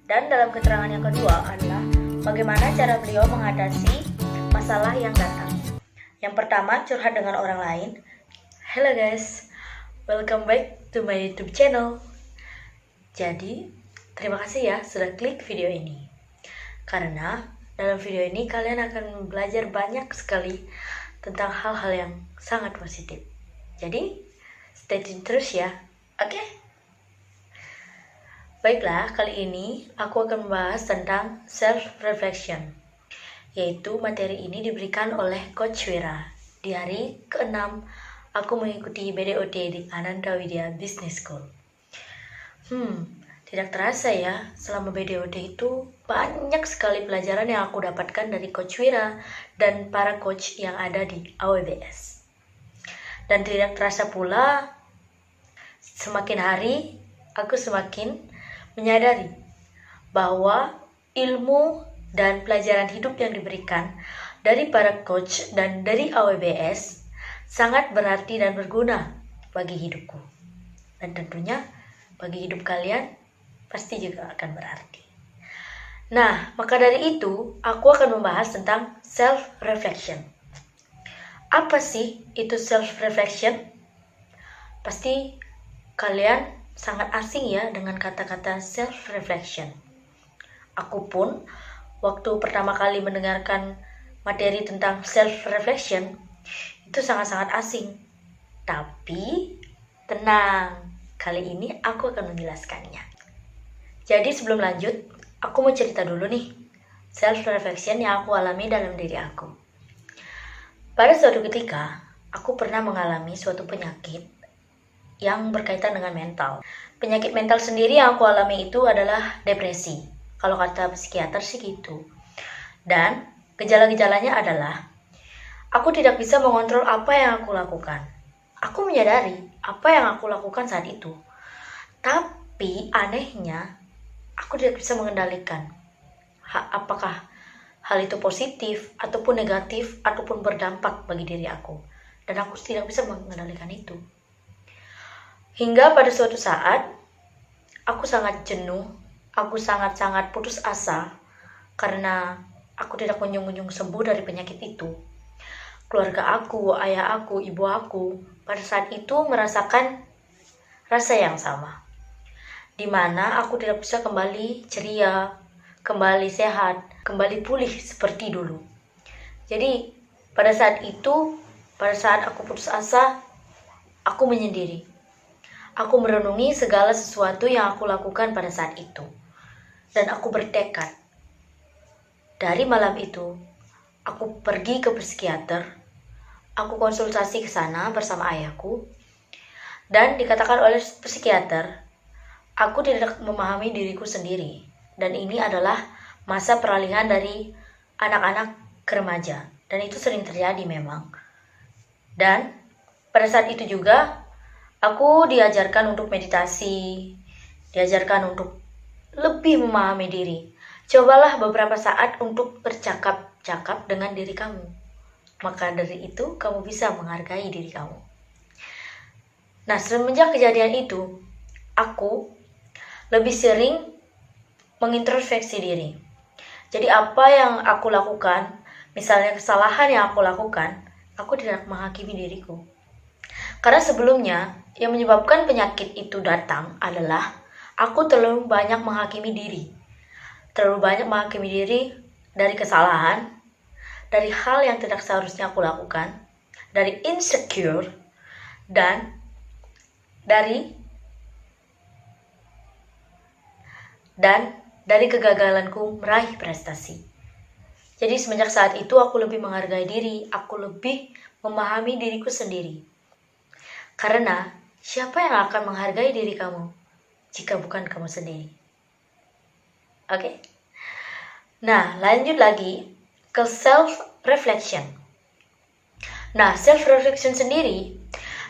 Dan dalam keterangan yang kedua adalah bagaimana cara beliau mengatasi masalah yang datang. Yang pertama, curhat dengan orang lain. Hello guys, welcome back to my YouTube channel. Jadi, terima kasih ya sudah klik video ini. Karena dalam video ini kalian akan belajar banyak sekali tentang hal-hal yang sangat positif. Jadi, stay tune terus ya. Oke? Baiklah, kali ini aku akan membahas tentang self-reflection, yaitu materi ini diberikan oleh Coach Wira. Di hari ke-6, aku mengikuti BDOT di Ananda Widya Business School. Tidak terasa ya, selama BDOT itu banyak sekali pelajaran yang aku dapatkan dari Coach Wira dan para coach yang ada di AWBS. Dan tidak terasa pula, semakin hari aku semakin menyadari bahwa ilmu dan pelajaran hidup yang diberikan dari para coach dan dari AWBS sangat berarti dan berguna bagi hidupku. Dan tentunya bagi hidup kalian pasti juga akan berarti. Nah, maka dari itu aku akan membahas tentang self-reflection. Apa sih itu self-reflection? Pasti kalian sangat asing ya dengan kata-kata self-reflection. Aku pun waktu pertama kali mendengarkan materi tentang self-reflection itu sangat-sangat asing. Tapi tenang, kali ini aku akan menjelaskannya. Jadi sebelum lanjut, aku mau cerita dulu nih self-reflection yang aku alami dalam diri aku. Pada suatu ketika, aku pernah mengalami suatu penyakit yang berkaitan dengan mental. Penyakit mental sendiri yang aku alami itu adalah depresi. Kalau kata psikiater sih gitu. Dan gejala-gejalanya adalah aku tidak bisa mengontrol apa yang aku lakukan. Aku menyadari apa yang aku lakukan saat itu. Tapi anehnya, aku tidak bisa mengendalikan apakah hal itu positif ataupun negatif ataupun berdampak bagi diri aku. Dan aku tidak bisa mengendalikan itu. Hingga pada suatu saat, aku sangat jenuh, aku sangat-sangat putus asa karena aku tidak kunjung-kunjung sembuh dari penyakit itu. Keluarga aku, ayah aku, ibu aku, pada saat itu merasakan rasa yang sama. Di mana aku tidak bisa kembali ceria, kembali sehat, kembali pulih seperti dulu. Jadi, pada saat itu, pada saat aku putus asa, aku menyendiri. Aku merenungi segala sesuatu yang aku lakukan pada saat itu. Dan aku bertekad. Dari malam itu, aku pergi ke psikiater. Aku konsultasi ke sana bersama ayahku. Dan dikatakan oleh psikiater, aku tidak memahami diriku sendiri. Dan ini adalah masa peralihan dari anak-anak ke remaja. Dan itu sering terjadi memang. Dan pada saat itu juga, aku diajarkan untuk meditasi, diajarkan untuk lebih memahami diri. Cobalah beberapa saat untuk bercakap-cakap dengan diri kamu. Maka dari itu, kamu bisa menghargai diri kamu. Nah, semenjak kejadian itu, aku lebih sering mengintrospeksi diri. Jadi apa yang aku lakukan, misalnya kesalahan yang aku lakukan, aku tidak menghakimi diriku. Karena sebelumnya, yang menyebabkan penyakit itu datang adalah aku terlalu banyak menghakimi diri. Terlalu banyak menghakimi diri dari kesalahan, dari hal yang tidak seharusnya aku lakukan, dari insecure, dan dari kegagalanku meraih prestasi. Jadi semenjak saat itu aku lebih menghargai diri, aku lebih memahami diriku sendiri. Karena siapa yang akan menghargai diri kamu jika bukan kamu sendiri? Oke? Nah, lanjut lagi ke self-reflection. Nah, self-reflection sendiri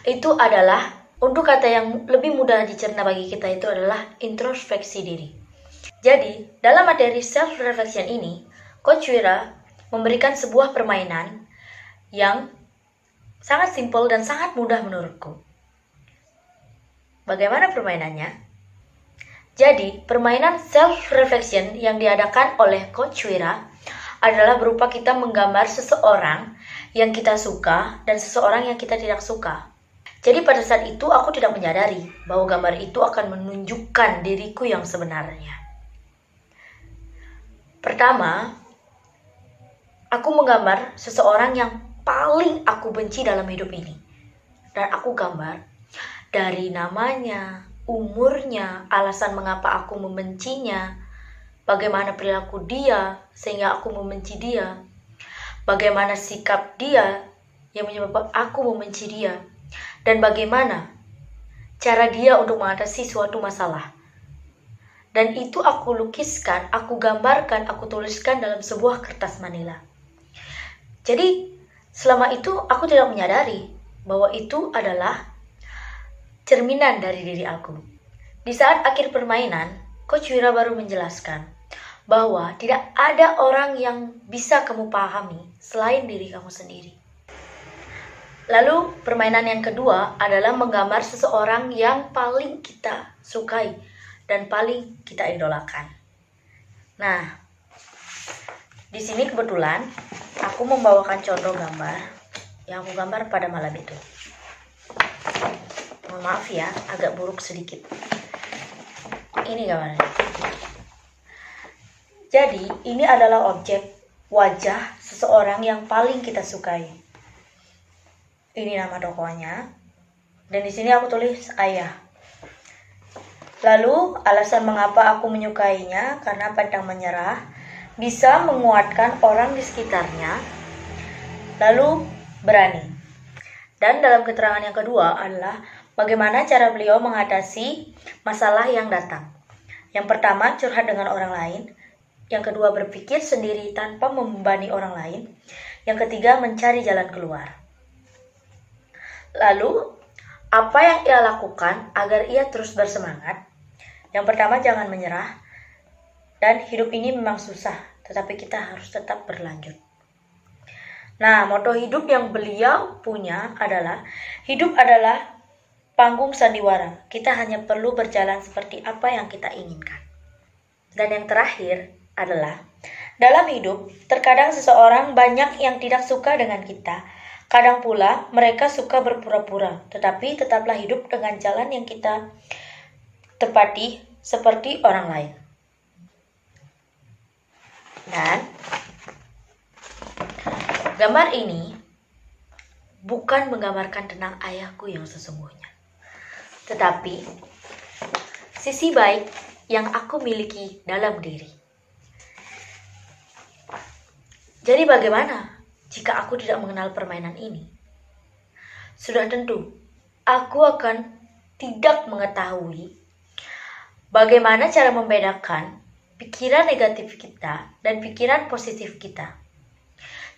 itu adalah, untuk kata yang lebih mudah dicerna bagi kita itu adalah introspeksi diri. Jadi, dalam materi self-reflection ini, Coach Wira memberikan sebuah permainan yang sangat simpel dan sangat mudah menurutku. Bagaimana permainannya? Jadi, permainan self-reflection yang diadakan oleh Coach Wira adalah berupa kita menggambar seseorang yang kita suka dan seseorang yang kita tidak suka. Jadi pada saat itu aku tidak menyadari bahwa gambar itu akan menunjukkan diriku yang sebenarnya. Pertama, aku menggambar seseorang yang paling aku benci dalam hidup ini. Dan aku gambar dari namanya, umurnya, alasan mengapa aku membencinya, bagaimana perilaku dia sehingga aku membenci dia, bagaimana sikap dia yang menyebabkan aku membenci dia, dan bagaimana cara dia untuk mengatasi suatu masalah. Dan itu aku lukiskan, aku gambarkan, aku tuliskan dalam sebuah kertas manila. Jadi selama itu aku tidak menyadari bahwa itu adalah cerminan dari diri aku. Di saat akhir permainan, Coach Wira baru menjelaskan bahwa tidak ada orang yang bisa kamu pahami selain diri kamu sendiri. Lalu permainan yang kedua adalah menggambar seseorang yang paling kita sukai dan paling kita idolakan. Nah, di sini kebetulan aku membawakan contoh gambar yang aku gambar pada malam itu. Mohon maaf ya, agak buruk sedikit. Ini gambarnya. Jadi, ini adalah objek wajah seseorang yang paling kita sukai. Ini nama tokohnya. Dan di sini aku tulis ayah. Lalu, alasan mengapa aku menyukainya karena pantang menyerah, bisa menguatkan orang di sekitarnya, lalu berani. Dan dalam keterangan yang kedua adalah bagaimana cara beliau mengatasi masalah yang datang. Yang pertama, curhat dengan orang lain. Yang kedua, berpikir sendiri tanpa membebani orang lain. Yang ketiga, mencari jalan keluar. Lalu, apa yang ia lakukan agar ia terus bersemangat? Yang pertama, jangan menyerah. Dan hidup ini memang susah, tetapi kita harus tetap berlanjut. Nah, moto hidup yang beliau punya adalah, hidup adalah panggung sandiwara. Kita hanya perlu berjalan seperti apa yang kita inginkan. Dan yang terakhir adalah, dalam hidup, terkadang seseorang banyak yang tidak suka dengan kita. Kadang pula mereka suka berpura-pura, tetapi tetaplah hidup dengan jalan yang kita tepati seperti orang lain. Dan gambar ini bukan menggambarkan tentang ayahku yang sesungguhnya, tetapi sisi baik yang aku miliki dalam diri. Jadi bagaimana jika aku tidak mengenal permainan ini? Sudah tentu, aku akan tidak mengetahui bagaimana cara membedakan pikiran negatif kita dan pikiran positif kita.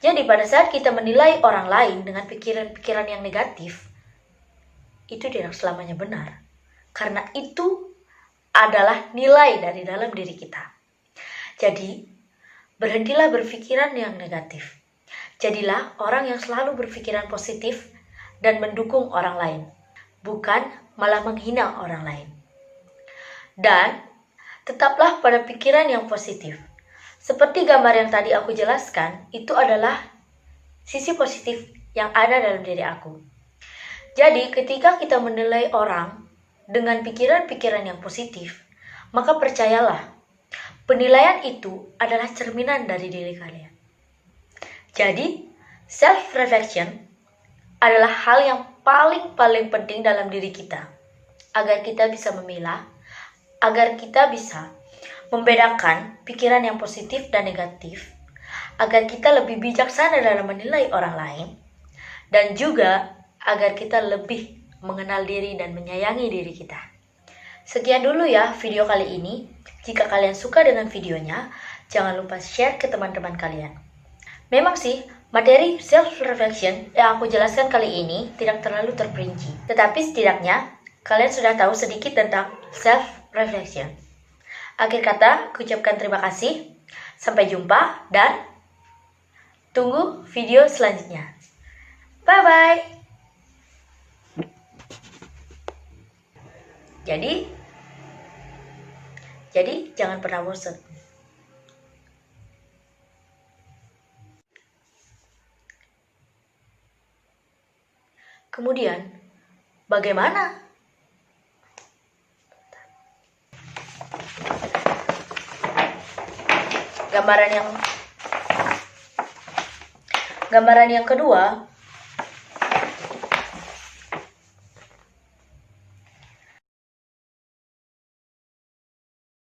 Jadi pada saat kita menilai orang lain dengan pikiran-pikiran yang negatif, itu tidak selamanya benar. Karena itu adalah nilai dari dalam diri kita. Jadi, berhentilah berpikiran yang negatif. Jadilah orang yang selalu berpikiran positif dan mendukung orang lain, bukan malah menghina orang lain. Dan tetaplah pada pikiran yang positif. Seperti gambar yang tadi aku jelaskan, itu adalah sisi positif yang ada dalam diri aku. Jadi ketika kita menilai orang dengan pikiran-pikiran yang positif, maka percayalah, penilaian itu adalah cerminan dari diri kalian. Jadi, self-reflection adalah hal yang paling penting dalam diri kita, agar kita bisa memilah, agar kita bisa membedakan pikiran yang positif dan negatif, agar kita lebih bijaksana dalam menilai orang lain, dan juga agar kita lebih mengenal diri dan menyayangi diri kita. Sekian dulu ya video kali ini. Jika kalian suka dengan videonya, jangan lupa share ke teman-teman kalian. Memang sih, materi self-reflection yang aku jelaskan kali ini tidak terlalu terperinci. Tetapi setidaknya, kalian sudah tahu sedikit tentang self-reflection. Akhir kata, aku ucapkan terima kasih. Sampai jumpa dan tunggu video selanjutnya. Bye-bye. Jadi, Jadi jangan pernah bosan. Kemudian, bagaimana? Gambaran yang kedua,